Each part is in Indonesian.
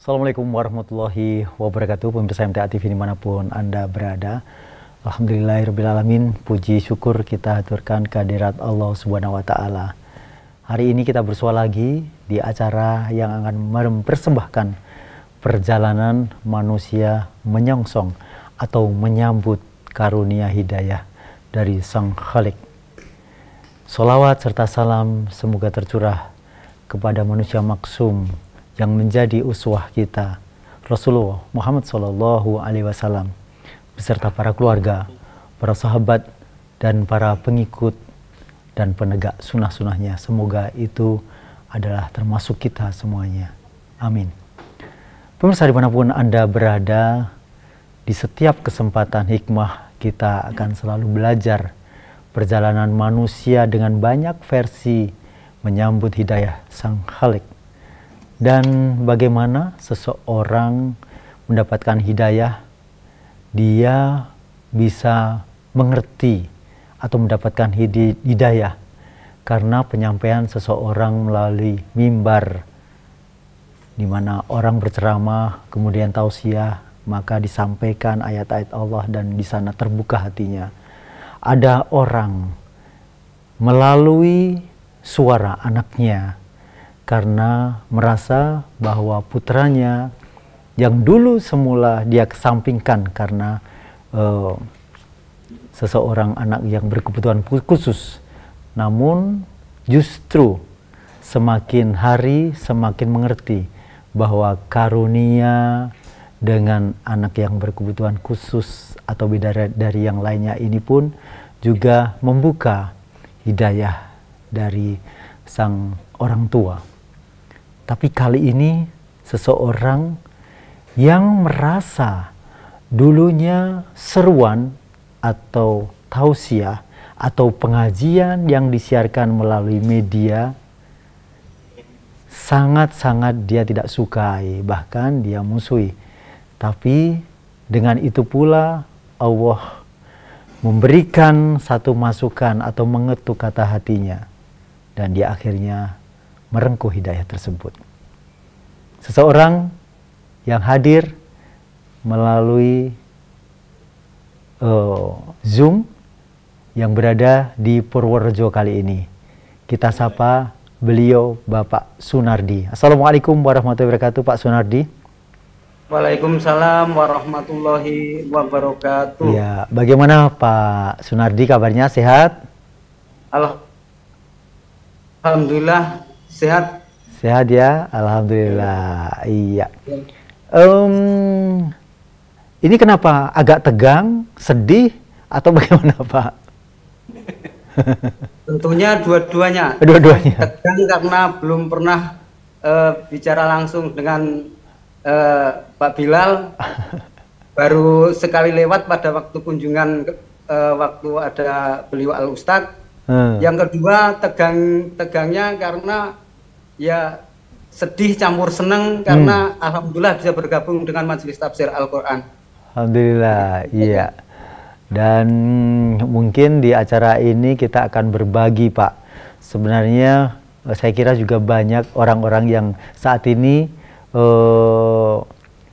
Assalamualaikum warahmatullahi wabarakatuh. Pemirsa MTA TV dimanapun Anda berada. Alhamdulillahirrabbilalamin. Puji syukur kita aturkan kehadirat Allah Subhanahu wa Ta'ala. Hari ini kita bersua lagi di acara yang akan mempersembahkan perjalanan manusia menyongsong atau menyambut karunia hidayah dari Sang Khalik. Sholawat serta salam semoga tercurah kepada manusia maksum yang menjadi uswah kita, Rasulullah Muhammad SAW, beserta para keluarga, para sahabat, dan para pengikut dan penegak sunnah-sunnahnya. Semoga itu adalah termasuk kita semuanya. Amin. Pemirsa dimanapun Anda berada, di setiap kesempatan hikmah kita akan selalu belajar perjalanan manusia dengan banyak versi menyambut hidayah Sang Khalik. Dan bagaimana seseorang mendapatkan hidayah, dia bisa mengerti atau mendapatkan hidayah karena penyampaian seseorang melalui mimbar, di mana orang berceramah, kemudian tausiah, maka disampaikan ayat-ayat Allah dan di sana terbuka hatinya. Ada orang melalui suara anaknya, karena merasa bahwa putranya yang dulu semula dia kesampingkan karena seseorang anak yang berkebutuhan khusus, namun justru semakin hari semakin mengerti bahwa karunia dengan anak yang berkebutuhan khusus atau beda dari yang lainnya ini pun juga membuka hidayah dari sang orang tua. Tapi kali ini seseorang yang merasa dulunya seruan atau tausiah atau pengajian yang disiarkan melalui media sangat-sangat dia tidak sukai, bahkan dia musuhi. Tapi dengan itu pula Allah memberikan satu masukan atau mengetuk kata hatinya, dan dia akhirnya merengkuh hidayah tersebut. Seseorang yang hadir melalui Zoom yang berada di Purworejo kali ini. Kita sapa beliau Bapak Sunardi. Assalamualaikum warahmatullahi wabarakatuh, Pak Sunardi. Waalaikumsalam warahmatullahi wabarakatuh. Ya, bagaimana Pak Sunardi kabarnya, sehat? Alhamdulillah sehat. Sehat ya, alhamdulillah. Iya. Ini kenapa agak tegang, sedih, atau bagaimana Pak? Tentunya dua-duanya. Dua-duanya. Tegang karena belum pernah bicara langsung dengan Pak Bilal. Baru sekali lewat pada waktu kunjungan waktu ada beliau Al Ustadz. Yang kedua tegangnya karena ya sedih campur seneng karena alhamdulillah bisa bergabung dengan Majelis Tafsir Al-Quran. Alhamdulillah, iya. Dan mungkin di acara ini kita akan berbagi, Pak. Sebenarnya saya kira juga banyak orang-orang yang saat ini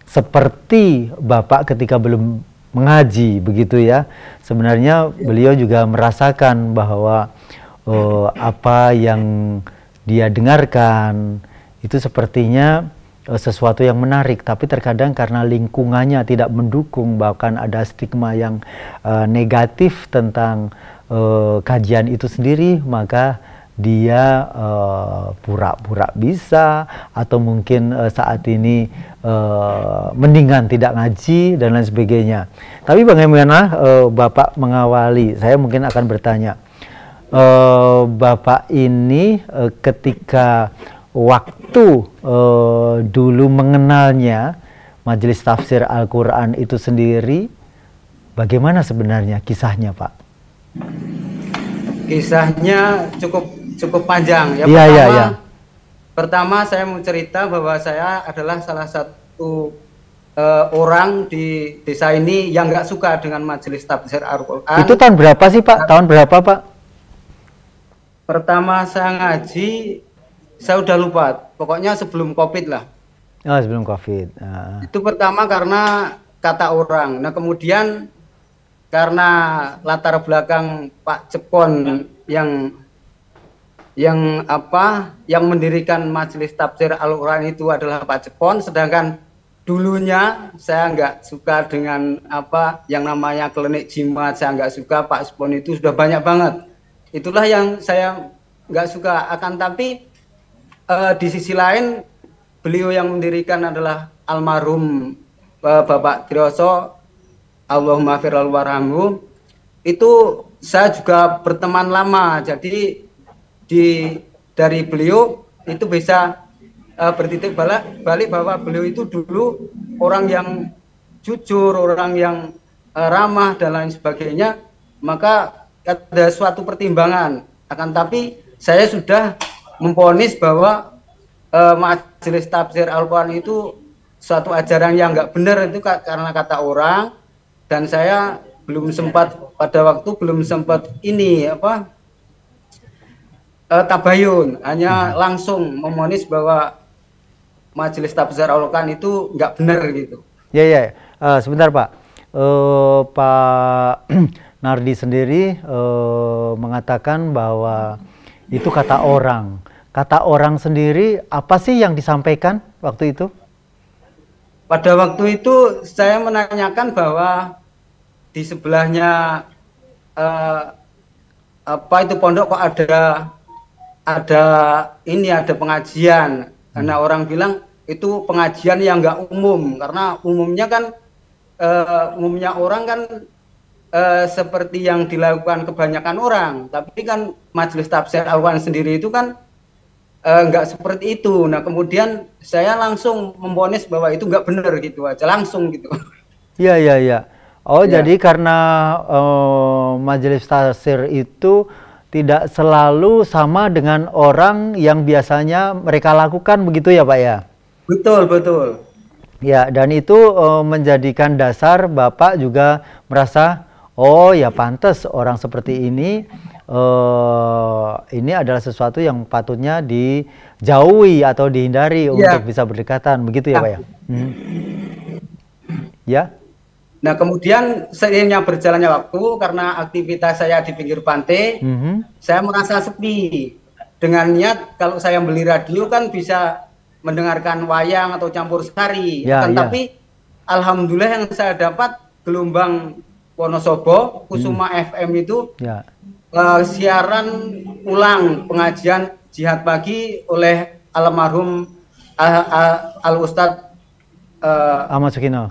seperti Bapak ketika belum mengaji, begitu ya. Sebenarnya beliau juga merasakan bahwa apa yang dia dengarkan itu sepertinya sesuatu yang menarik, tapi terkadang karena lingkungannya tidak mendukung, bahkan ada stigma yang negatif tentang kajian itu sendiri, maka dia pura-pura bisa, atau mungkin saat ini mendingan tidak ngaji dan lain sebagainya. Tapi bagaimana Bapak mengawali? Saya mungkin akan bertanya, Bapak ini ketika waktu dulu mengenalnya Majelis Tafsir Al-Quran itu sendiri, bagaimana sebenarnya kisahnya, Pak? Kisahnya cukup panjang ya. Pertama saya mau cerita bahwa saya adalah salah satu orang di desa ini yang nggak suka dengan Majelis Tafsir Al-Quran. Itu tahun berapa sih, Pak? Tahun berapa, Pak? Pertama saya ngaji, saya udah lupa. Pokoknya sebelum COVID lah. Oh, sebelum COVID. Itu pertama karena kata orang. Nah, kemudian karena latar belakang Pak Cepon yang mendirikan Majelis Tafsir Al-Quran itu adalah Pak Cepon, sedangkan dulunya saya nggak suka dengan yang namanya klinik jimat, saya nggak suka. Pak Cepon itu sudah banyak banget, itulah yang saya nggak suka. Akan tapi di sisi lain beliau yang mendirikan adalah almarhum Bapak Trioso, Allahumma firal warhamhu, itu saya juga berteman lama, jadi dari beliau itu bisa bertitik balik bahwa beliau itu dulu orang yang jujur, orang yang ramah dan lain sebagainya, maka ada suatu pertimbangan. Akan tapi saya sudah memvonis bahwa Majelis Tafsir Al-Quran itu suatu ajaran yang nggak benar, itu karena kata orang, dan saya belum sempat ini tabayun, hanya langsung memonis bahwa Majelis Tafsir Al-Quran itu nggak benar gitu. Ya. Sebentar Pak. Pak Nardi sendiri mengatakan bahwa itu kata orang. Kata orang sendiri apa sih yang disampaikan waktu itu? Pada waktu itu saya menanyakan bahwa di sebelahnya pondok kok ada pengajian, karena orang bilang itu pengajian yang nggak umum, karena umumnya kan umumnya orang kan seperti yang dilakukan kebanyakan orang, tapi kan Majelis Tafsir Al-Quran sendiri itu kan nggak seperti itu. Nah, kemudian saya langsung memvonis bahwa itu nggak benar gitu aja, langsung gitu. Iya. Oh, ya. Jadi karena Majelis Tafsir itu tidak selalu sama dengan orang yang biasanya mereka lakukan, begitu ya Pak ya? Betul. Ya, dan itu menjadikan dasar Bapak juga merasa, oh ya pantas orang seperti ini adalah sesuatu yang patutnya dijauhi atau dihindari untuk bisa berdekatan, begitu ya Pak ya? Ya. Nah, kemudian seiringnya berjalannya waktu, karena aktivitas saya di pinggir pantai, saya merasa sepi. Dengan niat kalau saya beli radio kan bisa mendengarkan wayang atau campur sari. Tapi alhamdulillah yang saya dapat gelombang Wonosobo, Kusuma FM itu siaran ulang pengajian jihad pagi oleh almarhum Al-Ustadz Ahmad Sukino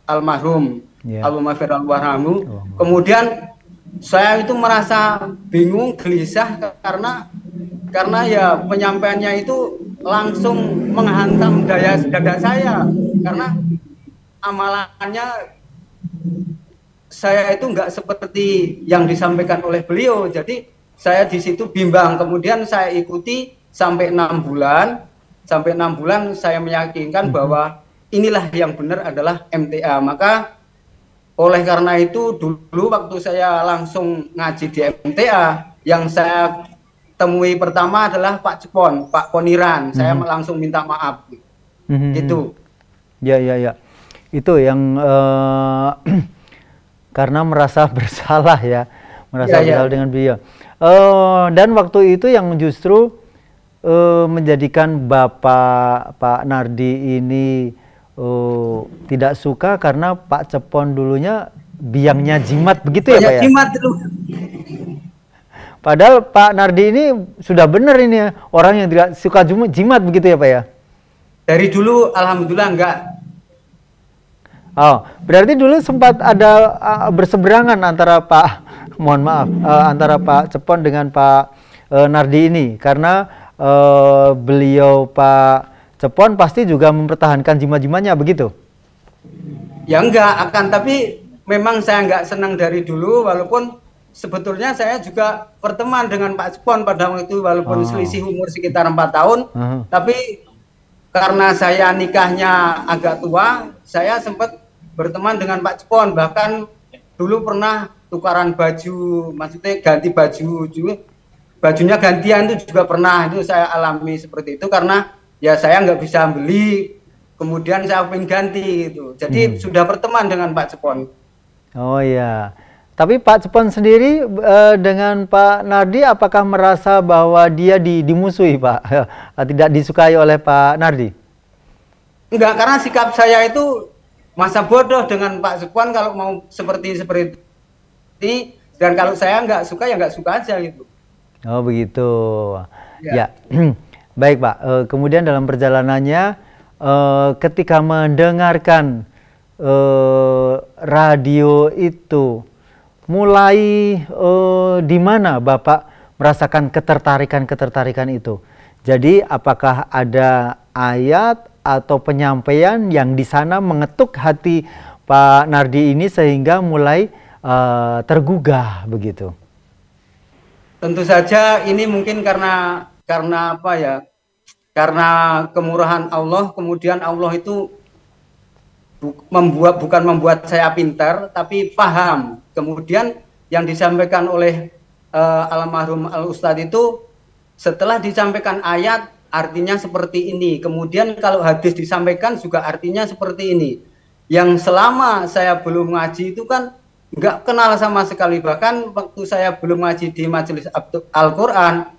almarhum, Allahumma firal warhamu. Kemudian saya itu merasa bingung, gelisah, karena ya penyampaiannya itu langsung menghantam dada saya, karena amalannya saya itu nggak seperti yang disampaikan oleh beliau. Jadi saya di situ bimbang. Kemudian saya ikuti sampai 6 bulan. Sampai 6 bulan saya meyakinkan bahwa inilah yang benar adalah MTA. Maka oleh karena itu dulu waktu saya langsung ngaji di MTA, yang saya temui pertama adalah Pak Cepon, Pak Poniran. Saya langsung minta maaf. Gitu. Ya. Itu yang karena merasa bersalah ya. Bersalah dengan beliau. Dan waktu itu yang justru menjadikan Pak Nardi ini tidak suka karena Pak Cepon dulunya biangnya jimat, begitu ya Pak ya? Jimat itu. Padahal Pak Nardi ini sudah benar ini ya, orang yang tidak suka jimat, begitu ya Pak ya? Dari dulu alhamdulillah enggak. Oh, berarti dulu sempat ada berseberangan antara antara Pak Cepon dengan Pak Nardi ini, karena beliau Pak Cepon pasti juga mempertahankan jimat-jimatnya, begitu? Ya enggak, tapi memang saya enggak senang dari dulu, walaupun sebetulnya saya juga berteman dengan Pak Cepon pada waktu itu, walaupun selisih umur sekitar 4 tahun, tapi karena saya nikahnya agak tua, saya sempat berteman dengan Pak Cepon, bahkan dulu pernah tukaran baju, maksudnya ganti baju juga. Bajunya gantian itu juga pernah, itu saya alami seperti itu, karena ya saya nggak bisa beli, kemudian saya pengen ganti gitu. Jadi sudah berteman dengan Pak Cepon. Oh iya. Tapi Pak Cepon sendiri dengan Pak Nardi apakah merasa bahwa dia dimusuhi, Pak? Tidak disukai oleh Pak Nardi? Enggak, karena sikap saya itu masa bodoh dengan Pak Cepon kalau mau seperti ini, dan kalau saya nggak suka ya nggak suka aja gitu. Oh begitu. Ya. Ya. Baik Pak. Kemudian dalam perjalanannya ketika mendengarkan radio itu, mulai di mana Bapak merasakan ketertarikan itu? Jadi apakah ada ayat atau penyampaian yang di sana mengetuk hati Pak Nardi ini sehingga mulai tergugah begitu? Tentu saja ini mungkin karena apa ya? Karena kemurahan Allah, kemudian Allah itu bukan membuat saya pintar, tapi paham. Kemudian yang disampaikan oleh almarhum Al Ustadz itu, setelah disampaikan ayat artinya seperti ini, kemudian kalau hadis disampaikan juga artinya seperti ini. Yang selama saya belum ngaji itu kan nggak kenal sama sekali, bahkan waktu saya belum ngaji di majelis Al-Quran,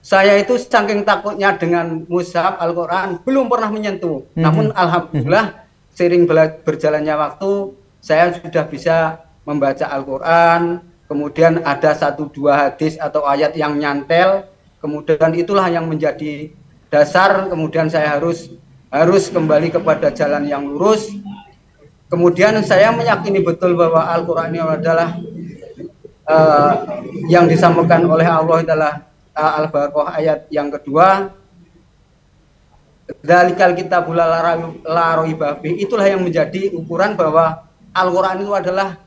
saya itu saking takutnya dengan mushaf Al-Quran belum pernah menyentuh. Namun alhamdulillah seiring berjalannya waktu, saya sudah bisa membaca Al-Quran, kemudian ada 1-2 hadis atau ayat yang nyantel, kemudian itulah yang menjadi dasar, kemudian saya harus kembali kepada jalan yang lurus. Kemudian saya meyakini betul bahwa Al-Quran ini adalah yang disampaikan oleh Allah adalah Al-Baqarah ayat yang kedua. Dalikal kita bula laroibabi, itulah yang menjadi ukuran bahwa Al-Quran itu adalah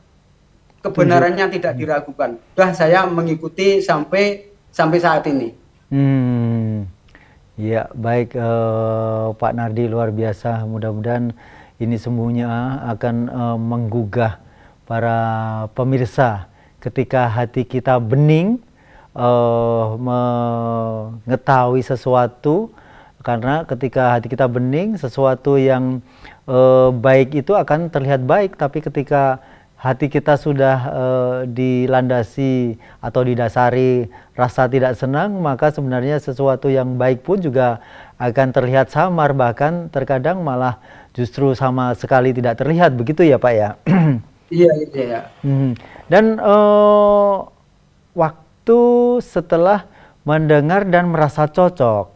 kebenarannya tidak diragukan. Sudah saya mengikuti sampai saat ini. Ya baik Pak Nardi, luar biasa. Mudah-mudahan ini semuanya akan menggugah para pemirsa ketika hati kita bening mengetahui sesuatu. Karena ketika hati kita bening, sesuatu yang baik itu akan terlihat baik. Tapi ketika hati kita sudah dilandasi atau didasari rasa tidak senang, maka sebenarnya sesuatu yang baik pun juga akan terlihat samar. Bahkan terkadang malah justru sama sekali tidak terlihat. Begitu ya Pak ya? Iya, iya. Dan waktu setelah mendengar dan merasa cocok,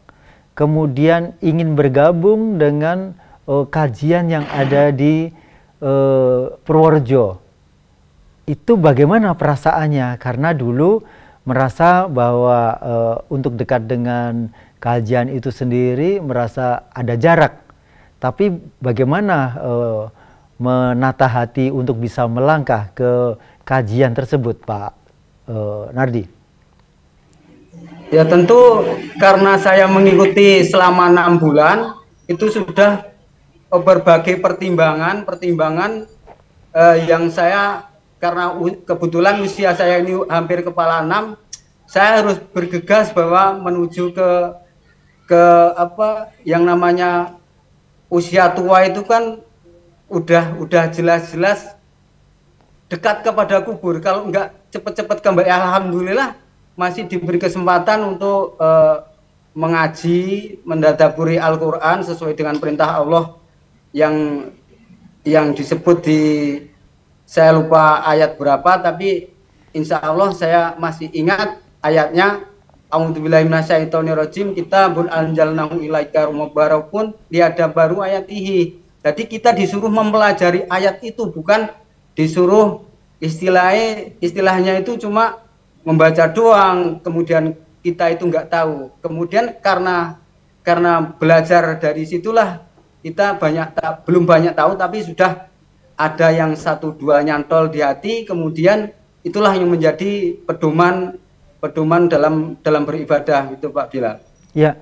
kemudian ingin bergabung dengan kajian yang ada di Purworejo. Itu bagaimana perasaannya? Karena dulu merasa bahwa untuk dekat dengan kajian itu sendiri merasa ada jarak. Tapi bagaimana menata hati untuk bisa melangkah ke kajian tersebut, Pak Nardi? Ya tentu karena saya mengikuti selama 6 bulan, itu sudah berbagai pertimbangan yang saya, karena kebetulan usia saya ini hampir kepala 6, saya harus bergegas bahwa menuju ke apa yang namanya usia tua itu kan udah jelas-jelas dekat kepada kubur. Kalau enggak cepet-cepet kembali, alhamdulillah masih diberi kesempatan untuk mengaji, mendadaburi Al-Quran sesuai dengan perintah Allah yang disebut di, saya lupa ayat berapa, tapi insya Allah saya masih ingat ayatnya. A'udzubillahi minasyaitonirrajim, kitabun anzalnahu ilaika mubarakun liyadabbaru ayatihi. Jadi kita disuruh mempelajari ayat itu, bukan disuruh istilahnya itu cuma membaca doang, kemudian kita itu nggak tahu. Kemudian karena belajar dari situlah kita belum banyak tahu, tapi sudah ada yang 1-2 nyantol di hati. Kemudian itulah yang menjadi pedoman dalam beribadah itu, Pak Bilal. Ya,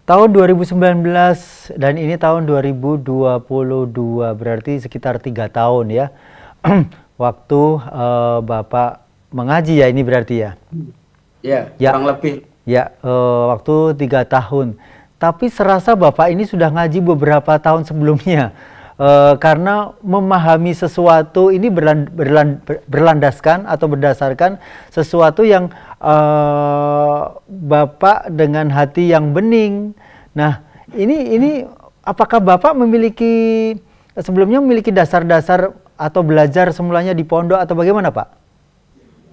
tahun 2019 dan ini tahun 2022, berarti sekitar 3 tahun ya. Waktu Bapak mengaji ya, ini berarti ya? Ya, kurang lebih. Ya, waktu 3 tahun. tapi serasa Bapak ini sudah ngaji beberapa tahun sebelumnya. Karena memahami sesuatu ini berlandaskan atau berdasarkan sesuatu yang Bapak dengan hati yang bening. Nah, ini apakah Bapak sebelumnya memiliki dasar-dasar atau belajar semulanya di pondok atau bagaimana, Pak?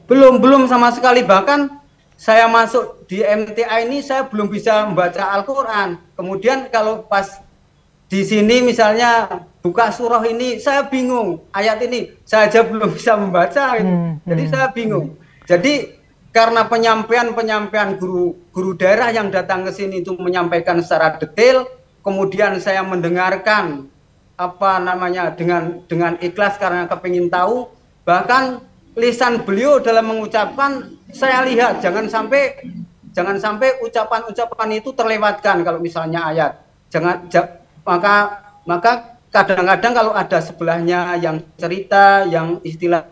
Belum sama sekali. Bahkan saya masuk di MTA ini saya belum bisa membaca Al-Quran. Kemudian kalau pas di sini misalnya buka surah ini saya bingung, ayat ini saya aja belum bisa membaca gitu. Jadi saya bingung. Jadi karena penyampaian guru daerah yang datang ke sini itu menyampaikan secara detail, kemudian saya mendengarkan dengan ikhlas karena kepingin tahu. Bahkan lisan beliau dalam mengucapkan saya lihat jangan sampai ucapan-ucapan itu terlewatkan. Kalau misalnya ayat maka kadang-kadang kalau ada sebelahnya yang cerita, yang istilahnya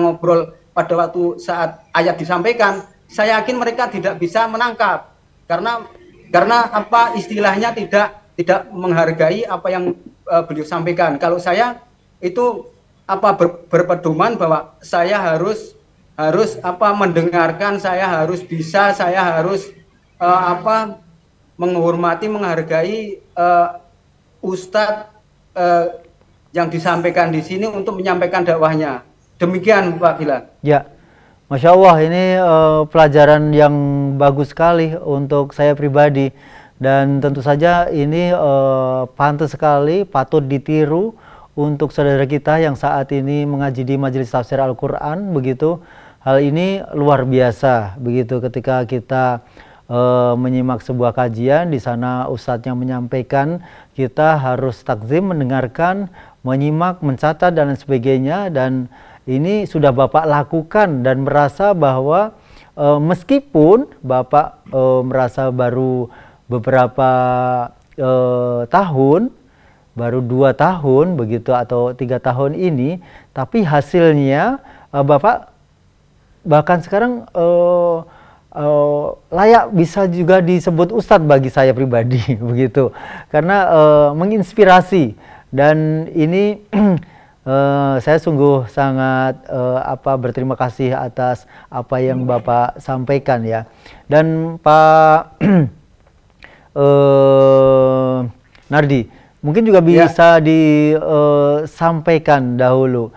ngobrol pada waktu saat ayat disampaikan, saya yakin mereka tidak bisa menangkap karena istilahnya tidak menghargai apa yang beliau sampaikan. Kalau saya itu berpedoman bahwa saya harus mendengarkan, saya harus menghormati, menghargai ustadz yang disampaikan di sini untuk menyampaikan dakwahnya. Demikian Pak Bilal. Ya, Masya Allah, ini pelajaran yang bagus sekali untuk saya pribadi. Dan tentu saja ini pantas sekali, patut ditiru untuk saudara kita yang saat ini mengaji di Majelis Tafsir Al-Quran, begitu. Hal ini luar biasa, begitu, ketika kita menyimak sebuah kajian, di sana ustadznya menyampaikan, kita harus takzim, mendengarkan, menyimak, mencatat, dan lain sebagainya. Dan ini sudah Bapak lakukan dan merasa bahwa meskipun Bapak merasa baru beberapa tahun, baru 2 tahun begitu atau 3 tahun ini, tapi hasilnya Bapak bahkan sekarang layak bisa juga disebut ustadz bagi saya pribadi begitu, karena menginspirasi. Dan ini saya sungguh sangat berterima kasih atas apa yang Bapak sampaikan ya. Dan Pak Nardi, mungkin juga bisa disampaikan dahulu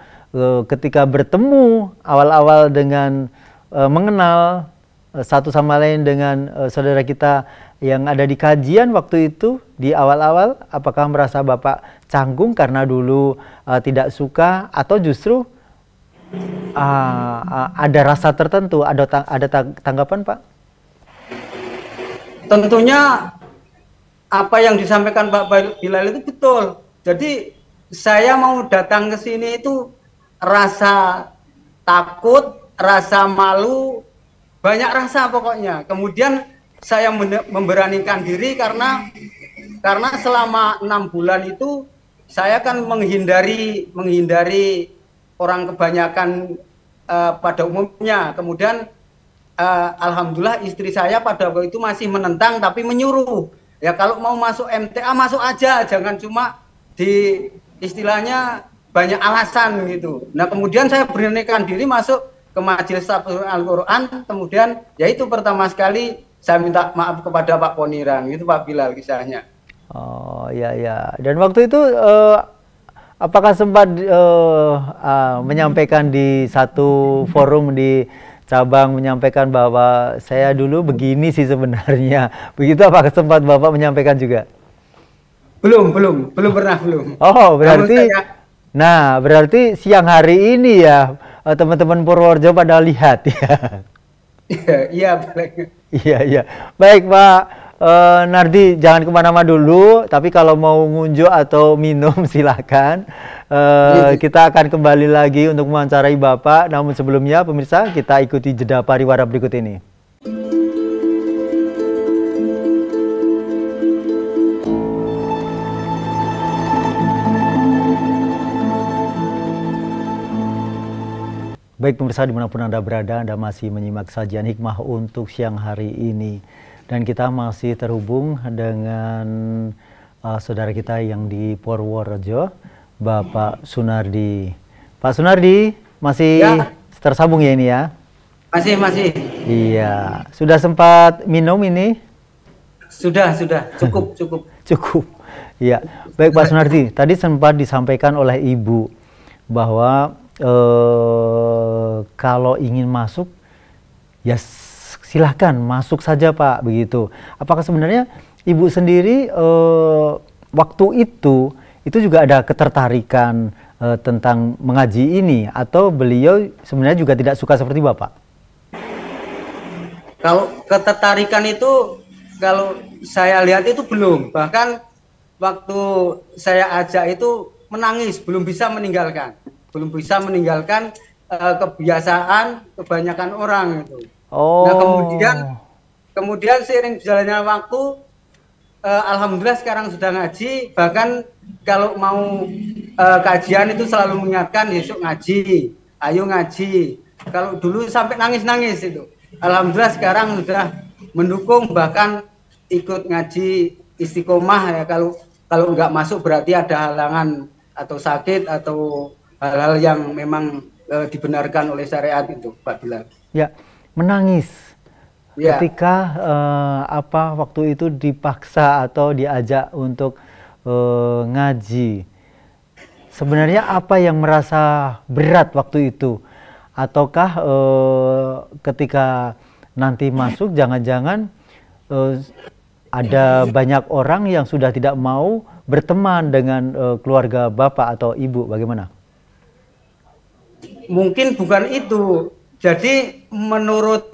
ketika bertemu awal-awal dengan mengenal satu sama lain dengan saudara kita yang ada di kajian waktu itu di awal-awal, apakah merasa Bapak canggung karena dulu tidak suka, atau justru ada rasa tertentu, ada tanggapan Pak? Tentunya apa yang disampaikan Pak Bilal itu betul. Jadi saya mau datang ke sini itu rasa takut, rasa malu, banyak rasa pokoknya. Kemudian saya memberanikan diri karena selama 6 bulan itu saya kan menghindari orang kebanyakan pada umumnya. Kemudian alhamdulillah istri saya pada waktu itu masih menentang tapi menyuruh. Ya kalau mau masuk MTA masuk aja, jangan cuma di istilahnya banyak alasan gitu. Nah kemudian saya beranikan diri masuk ke Majelis Tafsir Al-Quran, kemudian yaitu pertama sekali saya minta maaf kepada Pak Poniran, itu Pak Bilal kisahnya. Oh iya. Dan waktu itu apakah sempat menyampaikan di satu forum di cabang, menyampaikan bahwa saya dulu begini sih sebenarnya, begitu? Apakah sempat Bapak menyampaikan juga? Belum pernah. Oh berarti, berarti siang hari ini ya teman-teman Purworejo pada lihat ya. Iya. Baik Pak Nardi, jangan kemana-mana dulu, tapi kalau mau ngunjuk atau minum silakan. Kita akan kembali lagi untuk mewawancarai Bapak. Namun sebelumnya pemirsa, kita ikuti jeda pariwara berikut ini. Baik pemirsa, dimanapun Anda berada, Anda masih menyimak sajian hikmah untuk siang hari ini. dan kita masih terhubung dengan saudara kita yang di Purworejo, Bapak Sunardi. Pak Sunardi, masih tersambung ya ini ya? Masih. Iya, sudah sempat minum ini? Sudah, cukup. Cukup. Iya, baik Pak Sunardi. Tadi sempat disampaikan oleh Ibu bahwa kalau ingin masuk, ya silahkan masuk saja Pak, begitu. Apakah sebenarnya Ibu sendiri waktu itu juga ada ketertarikan tentang mengaji ini, atau beliau sebenarnya juga tidak suka seperti Bapak? Kalau ketertarikan itu, kalau saya lihat itu belum. Bahkan waktu saya ajak itu menangis, belum bisa meninggalkan kebiasaan kebanyakan orang itu. Oh. Nah kemudian seiring berjalannya waktu, alhamdulillah sekarang sudah ngaji. Bahkan kalau mau kajian itu selalu mengingatkan, besok ngaji, ayo ngaji. Kalau dulu sampai nangis itu, alhamdulillah sekarang sudah mendukung, bahkan ikut ngaji istiqomah ya. Kalau nggak masuk berarti ada halangan atau sakit atau hal-hal yang memang dibenarkan oleh syariat itu, Pak Bilal. Ya, menangis. Ya. Ketika waktu itu dipaksa atau diajak untuk ngaji. Sebenarnya apa yang merasa berat waktu itu? Ataukah ketika nanti masuk jangan-jangan ada banyak orang yang sudah tidak mau berteman dengan keluarga Bapak atau Ibu, bagaimana? Mungkin bukan itu. Jadi menurut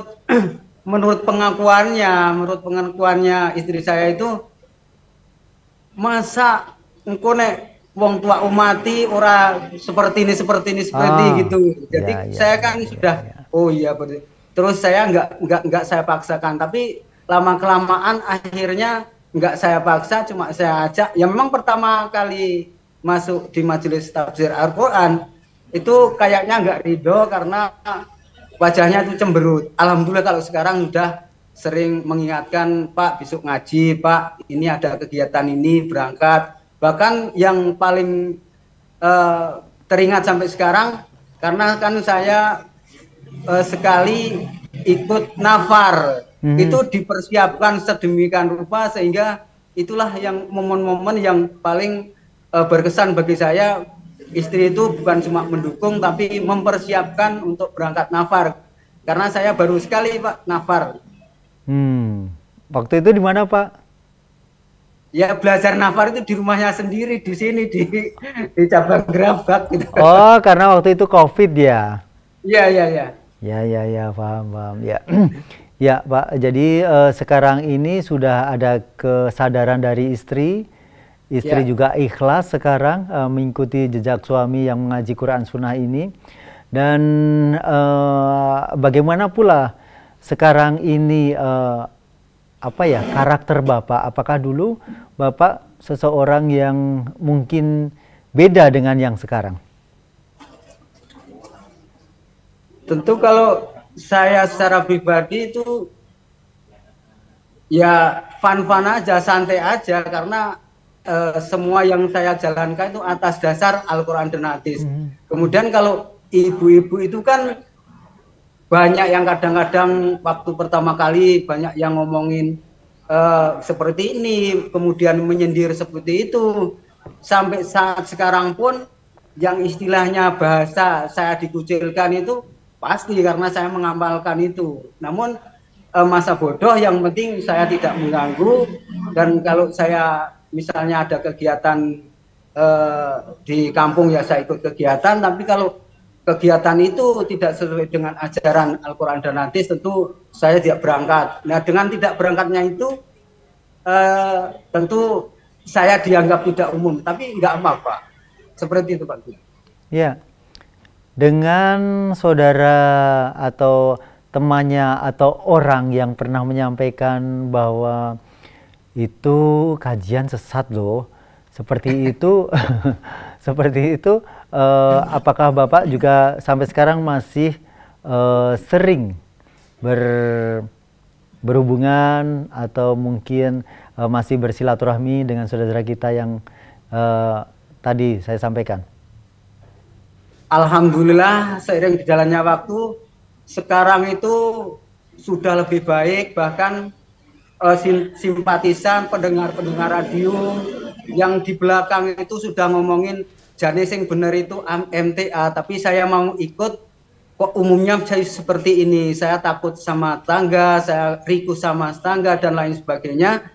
pengakuannya istri saya itu, masa engko nek wong tua umati ora seperti ini gitu. Jadi saya kan sudah oh iya betul. Terus saya nggak saya paksakan, tapi lama kelamaan akhirnya nggak saya paksa, cuma saya ajak. Ya memang pertama kali masuk di majelis tafsir Al-Quran itu kayaknya nggak ridho karena wajahnya itu cemberut. Alhamdulillah kalau sekarang sudah sering mengingatkan, Pak besok ngaji, Pak ini ada kegiatan ini, berangkat. Bahkan yang paling teringat sampai sekarang, karena kan saya sekali ikut nafar, itu dipersiapkan sedemikian rupa sehingga itulah yang momen-momen yang paling berkesan bagi saya. Istri itu bukan cuma mendukung tapi mempersiapkan untuk berangkat nafar, karena saya baru sekali Pak nafar. Waktu itu di mana Pak? Ya belajar nafar itu di rumahnya sendiri, di sini di cabang Gerabak gitu. Oh, karena waktu itu COVID ya? Iya. Ya, paham ya. Ya Pak, jadi sekarang ini sudah ada kesadaran dari istri juga ikhlas sekarang mengikuti jejak suami yang mengaji Quran Sunnah ini. Dan bagaimana pula sekarang ini karakter Bapak? Apakah dulu Bapak seseorang yang mungkin beda dengan yang sekarang? Tentu kalau saya secara pribadi itu ya fun-fun aja, santai aja, karena semua yang saya jalankan itu atas dasar Al-Quran dan Hadis. Kemudian kalau ibu-ibu itu kan banyak yang kadang-kadang waktu pertama kali banyak yang ngomongin seperti ini, kemudian menyindir seperti itu. Sampai saat sekarang pun yang istilahnya bahasa saya dikucilkan itu pasti karena saya mengamalkan itu. Namun masa bodoh, yang penting saya tidak mengganggu. Dan kalau saya misalnya ada kegiatan di kampung ya saya ikut kegiatan, tapi kalau kegiatan itu tidak sesuai dengan ajaran Al-Quran dan Hadis tentu saya tidak berangkat. Nah dengan tidak berangkatnya itu tentu saya dianggap tidak umum, tapi nggak apa-apa. Seperti itu Pak. Ya, dengan saudara atau temannya atau orang yang pernah menyampaikan bahwa itu kajian sesat loh, seperti itu, apakah Bapak juga sampai sekarang masih sering berhubungan atau mungkin masih bersilaturahmi dengan saudara kita yang tadi saya sampaikan? Alhamdulillah seiring berjalannya waktu sekarang itu sudah lebih baik, bahkan simpatisan pendengar-pendengar radio yang di belakang itu sudah ngomongin jane sing bener itu MTA, tapi saya mau ikut kok umumnya saya seperti ini, saya takut sama tangga, saya riku sama tangga dan lain sebagainya.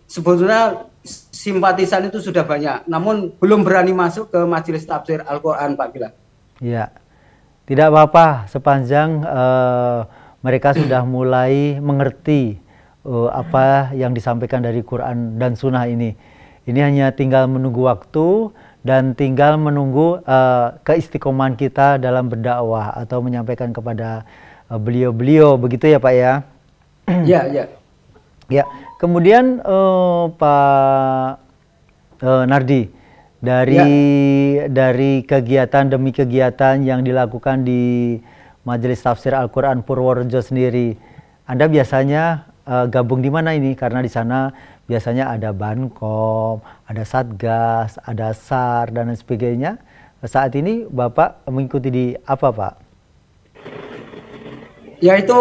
Sebetulnya simpatisan itu sudah banyak, namun belum berani masuk ke majelis tafsir Al-Quran, Pak Bilal. Ya, tidak apa-apa sepanjang mereka sudah mulai mengerti apa yang disampaikan dari Quran dan Sunnah ini. Ini hanya tinggal menunggu waktu dan tinggal menunggu keistiqomahan kita dalam berdakwah atau menyampaikan kepada beliau-beliau, begitu ya Pak ya? Iya, iya. Ya, kemudian Pak Nardi, dari kegiatan demi kegiatan yang dilakukan di Majelis Tafsir Al-Quran Purworejo sendiri, Anda biasanya gabung di mana ini? Karena di sana biasanya ada Bankom, ada Satgas, ada SAR dan lain sebagainya. Saat ini Bapak mengikuti di apa, Pak? Ya itu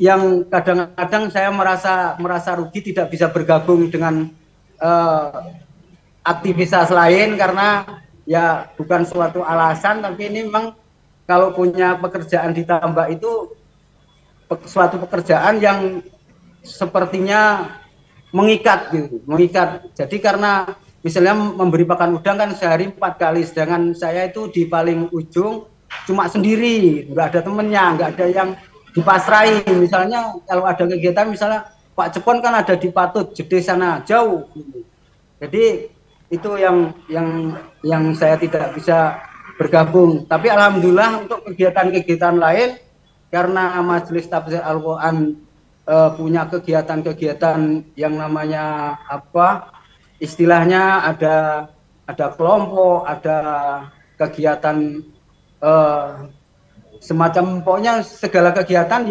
yang kadang-kadang saya merasa rugi tidak bisa bergabung dengan aktivitas lain karena ya bukan suatu alasan, tapi ini memang kalau punya pekerjaan ditambah itu suatu pekerjaan yang sepertinya mengikat gitu, mengikat. Jadi karena misalnya memberi pakan udang kan sehari 4 kali, sedangkan saya itu di paling ujung cuma sendiri, nggak ada temennya, nggak ada yang dipasrahin. Misalnya kalau ada kegiatan, misalnya Pak Cepon kan ada di Patut, Jede sana jauh gitu. Jadi itu yang saya tidak bisa bergabung. Tapi alhamdulillah untuk kegiatan-kegiatan lain, karena Majelis Tafsir Al-Quran punya kegiatan-kegiatan yang namanya apa? Istilahnya ada kelompok, ada kegiatan semacam, pokoknya segala kegiatan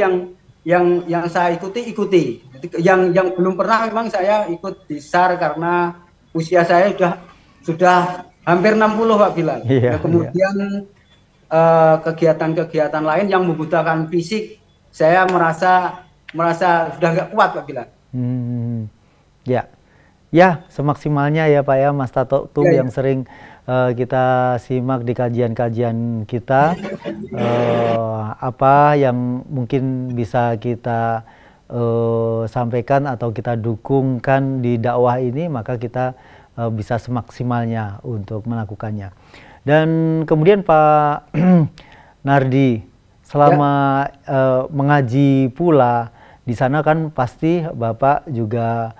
yang saya ikuti. Yang belum pernah memang saya ikut di SAR karena usia saya sudah hampir 60, Pak Bilal. Iya, kemudian kegiatan-kegiatan lain yang membutuhkan fisik, saya merasa sudah nggak kuat, Pak Bilal. Ya, semaksimalnya ya Pak ya, Mas Tato tuh ya, yang sering kita simak di kajian-kajian kita, apa yang mungkin bisa kita sampaikan atau kita dukungkan di dakwah ini, maka kita bisa semaksimalnya untuk melakukannya. Dan kemudian Pak Nardi, selama mengaji pula di sana kan pasti Bapak juga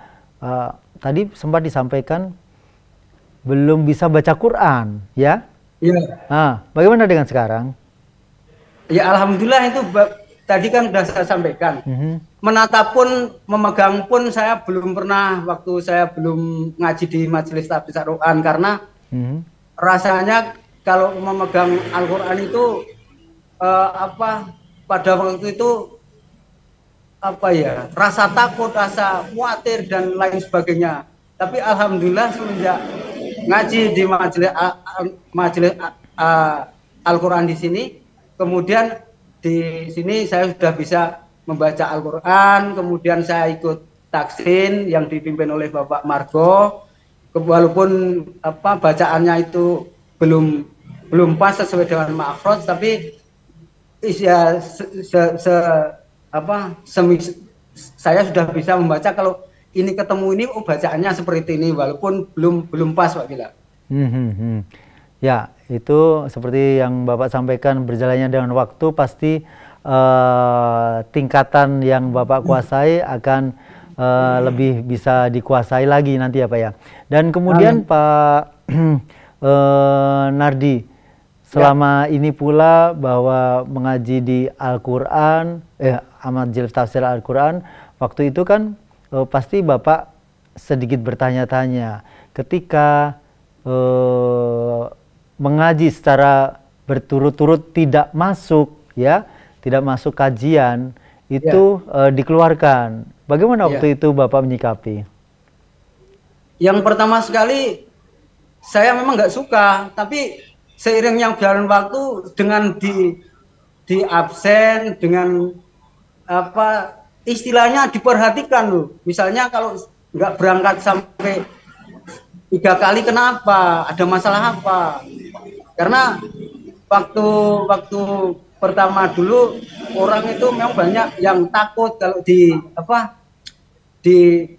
tadi sempat disampaikan belum bisa baca Quran, ya? Iya. Nah, bagaimana dengan sekarang? Ya alhamdulillah itu tadi kan sudah saya sampaikan. Menata pun, memegang pun saya belum pernah waktu saya belum ngaji di Majelis Tafsir Al-Quran, karena rasanya kalau memegang Al-Quran itu pada waktu itu rasa takut, rasa khawatir dan lain sebagainya. Tapi alhamdulillah semenjak ngaji di Majelis Al-Quran di sini, kemudian di sini saya sudah bisa membaca Al-Quran, kemudian saya ikut taksin yang dipimpin oleh Bapak Margo, walaupun bacaannya itu belum pas sesuai dengan makhraj, tapi ya saya sudah bisa membaca kalau ini ketemu ini, bacaannya seperti ini, walaupun belum pas, Pak Bila. Ya, itu seperti yang Bapak sampaikan, berjalannya dengan waktu pasti tingkatan yang Bapak kuasai akan lebih bisa dikuasai lagi nanti ya Pak ya. Dan kemudian Pak Nardi, selama ini pula bahwa mengaji di Al-Quran, Majelis Tafsir Al-Quran, waktu itu kan pasti Bapak sedikit bertanya-tanya ketika mengaji secara berturut-turut tidak masuk kajian itu dikeluarkan. Bagaimana Iya. waktu itu Bapak menyikapi? Yang pertama sekali saya memang nggak suka, tapi seiring yang berjalan waktu dengan di absen, dengan apa istilahnya diperhatikan loh. Misalnya kalau nggak berangkat sampai 3 kali, kenapa? Ada masalah apa? Karena waktu waktu pertama dulu orang itu memang banyak yang takut kalau di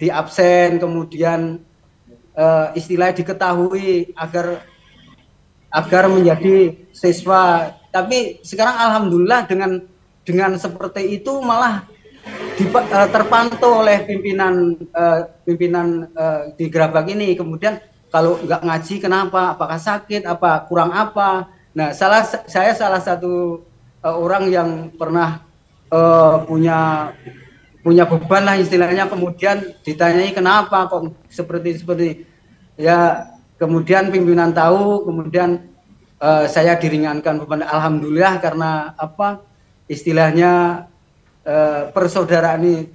absen, kemudian istilahnya diketahui agar menjadi siswa. Tapi sekarang alhamdulillah dengan seperti itu malah terpantau oleh pimpinan di Gerabak ini. Kemudian kalau nggak ngaji kenapa? Apakah sakit? Apa kurang apa? Nah, saya salah satu orang yang pernah punya beban lah istilahnya, kemudian ditanyai kenapa kok seperti ya, kemudian pimpinan tahu, kemudian saya diringankan beban, alhamdulillah, karena apa istilahnya persaudaraan ini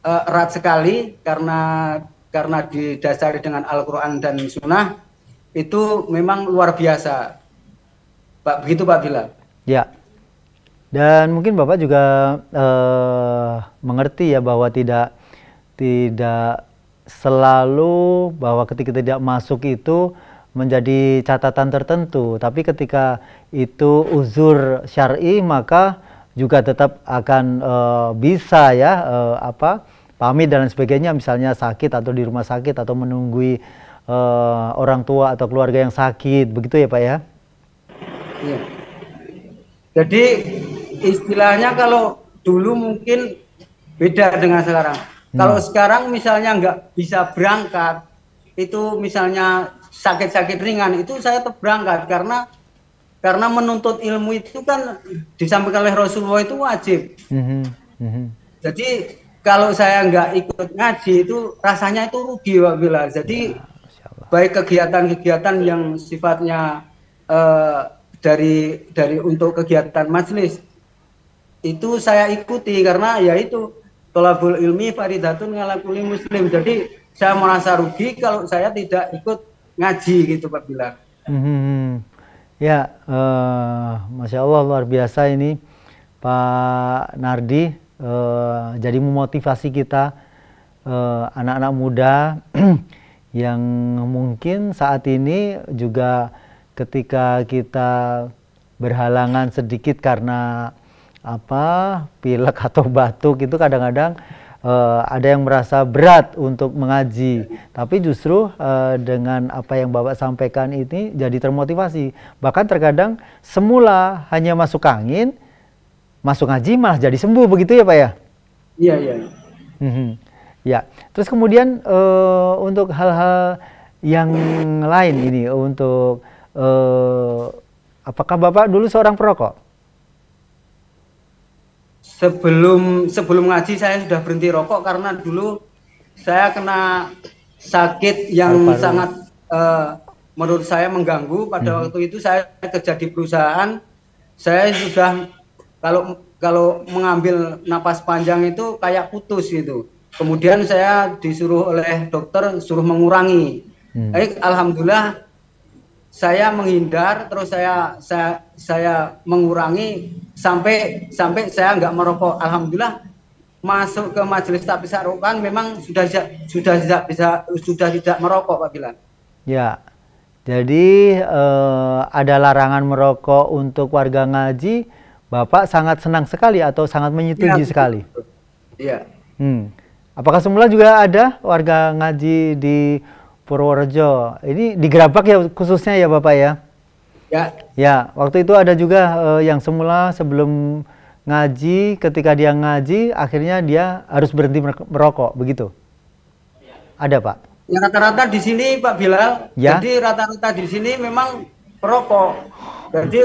erat sekali karena didasari dengan Al-Quran dan Sunnah, itu memang luar biasa, Pak. Begitu Pak Bilal. Ya. Dan mungkin Bapak juga mengerti ya bahwa tidak selalu bahwa ketika tidak masuk itu menjadi catatan tertentu, tapi ketika itu uzur syar'i maka juga tetap akan bisa ya pamit dan sebagainya, misalnya sakit atau di rumah sakit atau menunggui orang tua atau keluarga yang sakit, begitu ya Pak ya? Iya. Jadi istilahnya kalau dulu mungkin beda dengan sekarang. Kalau sekarang misalnya nggak bisa berangkat, itu misalnya sakit-sakit ringan, itu saya tetap berangkat karena menuntut ilmu itu kan disampaikan oleh Rasulullah itu wajib. Jadi kalau saya nggak ikut ngaji itu rasanya itu rugi Pak Bilal. Jadi baik kegiatan-kegiatan yang sifatnya dari untuk kegiatan majelis itu saya ikuti, karena ya itu thalabul ilmi faridatun ala kulli muslim. Jadi saya merasa rugi kalau saya tidak ikut ngaji gitu Pak Bilal. Ya, Masya Allah, luar biasa ini Pak Nardi, jadi memotivasi kita anak-anak muda yang mungkin saat ini juga ketika kita berhalangan sedikit karena pilek atau batuk itu kadang-kadang ada yang merasa berat untuk mengaji, tapi justru dengan apa yang Bapak sampaikan ini jadi termotivasi. Bahkan terkadang semula hanya masuk angin, masuk ngaji malah jadi sembuh, begitu ya Pak ya? Iya, iya. Ya, terus kemudian untuk hal-hal yang lain ini, untuk apakah Bapak dulu seorang perokok? Sebelum ngaji saya sudah berhenti rokok karena dulu saya kena sakit yang sangat menurut saya mengganggu. Pada waktu itu saya kerja di perusahaan, saya sudah kalau mengambil napas panjang itu kayak putus gitu. Kemudian saya disuruh oleh dokter suruh mengurangi. Alhamdulillah saya menghindar, terus saya mengurangi sampai saya nggak merokok. Alhamdulillah masuk ke majelis takfis Ar-Rokan memang sudah tidak merokok Pak Bilal. Ya, jadi ada larangan merokok untuk warga ngaji, Bapak sangat senang sekali atau sangat menyetujui sekali? Iya. Apakah semula juga ada warga ngaji di Purworejo? Ini di Gerabak ya khususnya ya Bapak ya? Ya. Ya, waktu itu ada juga yang semula sebelum ngaji, ketika dia ngaji akhirnya dia harus berhenti merokok, begitu? Ada Pak? Ya, rata-rata di sini Pak Bilal, ya? Jadi rata-rata di sini memang perokok. Jadi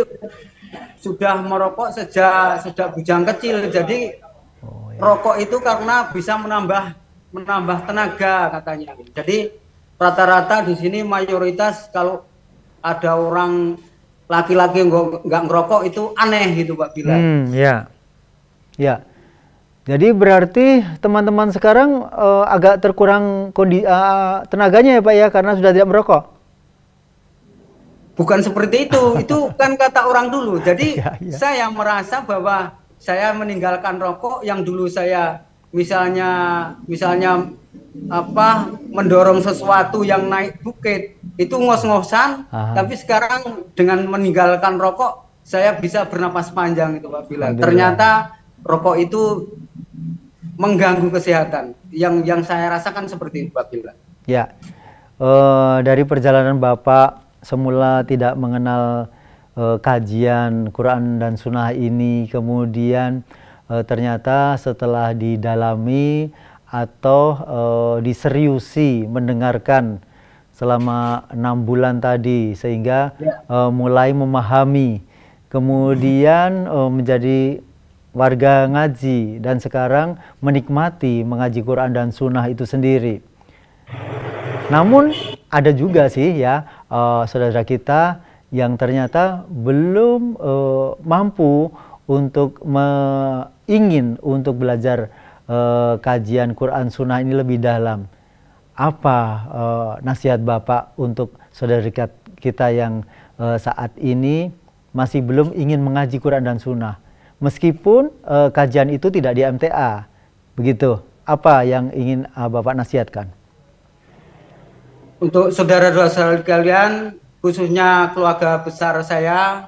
sudah merokok sejak bujang kecil. Jadi rokok itu karena bisa menambah tenaga katanya. Jadi rata-rata di sini mayoritas kalau ada orang laki-laki nggak ngerokok itu aneh gitu Pak Bilal. Ya. Jadi berarti teman-teman sekarang agak terkurang tenaganya ya Pak ya, karena sudah tidak merokok? Bukan seperti itu kan kata orang dulu. Jadi Ya, ya. saya merasa bahwa saya meninggalkan rokok yang dulu saya misalnya apa mendorong sesuatu yang naik bukit itu ngos-ngosan, tapi sekarang dengan meninggalkan rokok saya bisa bernapas panjang itu Pak Bilal. Ternyata rokok itu mengganggu kesehatan. Yang saya rasakan seperti itu Pak Bilal. Ya, dari perjalanan Bapak semula tidak mengenal kajian Quran dan Sunnah ini, kemudian ternyata setelah didalami atau diseriusi mendengarkan selama 6 bulan tadi, sehingga mulai memahami, kemudian menjadi warga ngaji, dan sekarang menikmati mengaji Quran dan Sunnah itu sendiri. Namun ada juga sih ya saudara kita yang ternyata belum mampu untuk ingin untuk belajar kajian Quran Sunnah ini lebih dalam. Apa nasihat Bapak untuk saudara kita yang saat ini masih belum ingin mengaji Quran dan Sunnah, meskipun kajian itu tidak di MTA, begitu? Apa yang ingin Bapak nasihatkan? Untuk saudara-saudara kalian, khususnya keluarga besar saya,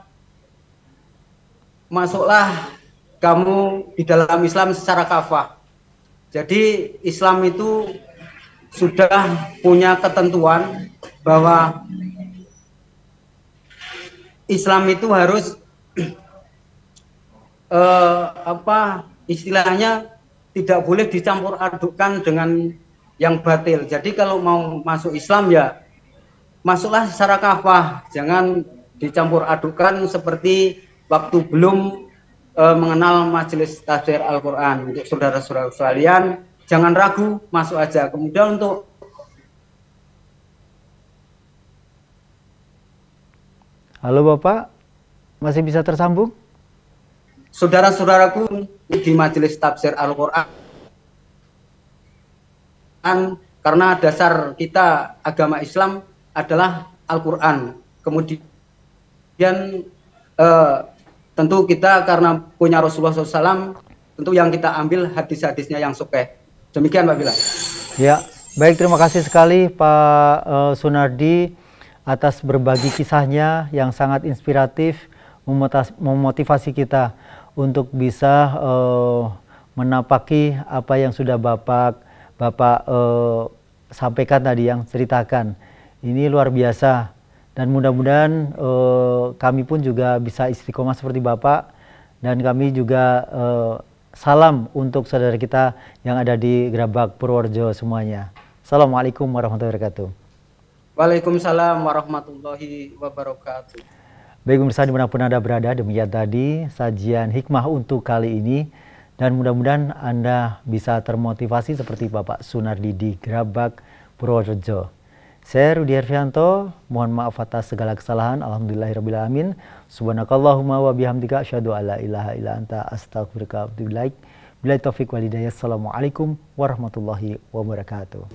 masuklah kamu di dalam Islam secara kafah. Jadi Islam itu sudah punya ketentuan bahwa Islam itu harus istilahnya tidak boleh dicampur adukkan dengan yang batil. Jadi kalau mau masuk Islam ya masuklah secara kafah, jangan dicampur adukkan seperti waktu belum mengenal majelis tafsir Al-Quran. Untuk saudara-saudara sekalian, jangan ragu, masuk aja. Kemudian untuk Halo Bapak, masih bisa tersambung? saudara-saudaraku di majelis tafsir Al-Quran, karena dasar kita agama Islam adalah Al-Quran. Kemudian tentu kita karena punya Rasulullah SAW, tentu yang kita ambil hadis-hadisnya yang sahih. Demikian Pak Bilal. Ya, baik, terima kasih sekali Pak Sunardi atas berbagi kisahnya yang sangat inspiratif, memotivasi kita untuk bisa menapaki apa yang sudah Bapak sampaikan tadi, yang ceritakan. Ini luar biasa, dan mudah-mudahan kami pun juga bisa istiqomah seperti Bapak, dan kami juga salam untuk saudara kita yang ada di Grabak Purworejo semuanya. Assalamualaikum warahmatullahi wabarakatuh. Waalaikumsalam warahmatullahi wabarakatuh. Baik pemirsa dimanapun Anda berada, demikian tadi sajian hikmah untuk kali ini, dan mudah-mudahan Anda bisa termotivasi seperti Bapak Sunardi di Grabak Purworejo. Saya Rudi Herfianto, mohon maaf atas segala kesalahan. Alhamdulillahirrabbilalamin. Subhanakallahumma wa bihamdika asyhadu alla ilaha illa anta astaghfiruka wa atubu ilaik. Billahi taufiq wal hidayah. Assalamualaikum warahmatullahi wabarakatuh.